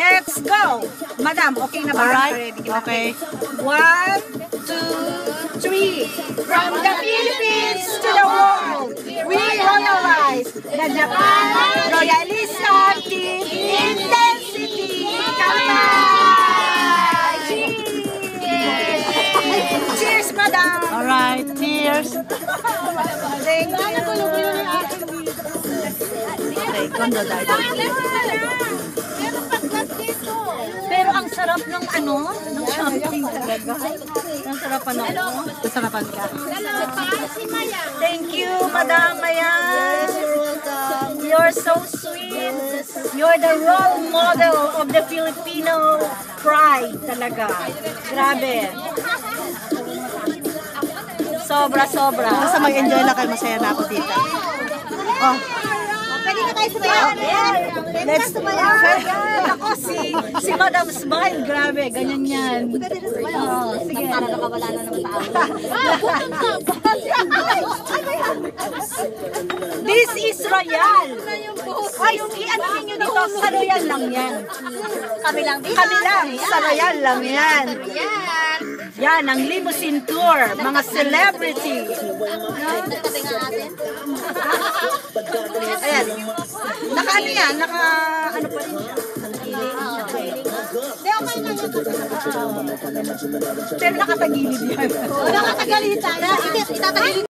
Let's go! Madam, okay na ba? Alright, okay. 1, 2, 3. From the Philippines to the world, we royalize the Japan Royalista Team Intensity. Cheers! Cheers, madam! Alright, cheers. Thank you. Okay, kondo tayo. Pero ang sarap ng ano, ng champagne talaga. Ang sarap ano. Masarapan ka. Thank you, Madam Maya. You're welcome. You're so sweet. You're the role model of the Filipino pride talaga. Grabe. Sobra-sobra. Basta mag-enjoy lang kayo, masaya na ako dito. Oh, Pwede ka tayo sumayaw. Let's sumayaw. Ako si Madam Smile. Grabe, ganyan yan. Oh, sige. Para nakawala na ng tao. This is Royal. Ay, ano ninyo dito? Sa Royal lang yan. Kami lang. Sa Royal lang yan. Yan, ang limousine tour. Mga celebrity. Ayan. Naka ano yan? Naka ano pa rin siya? Pero nakatagilid yan. Nakatagilid tayo. Itatagilid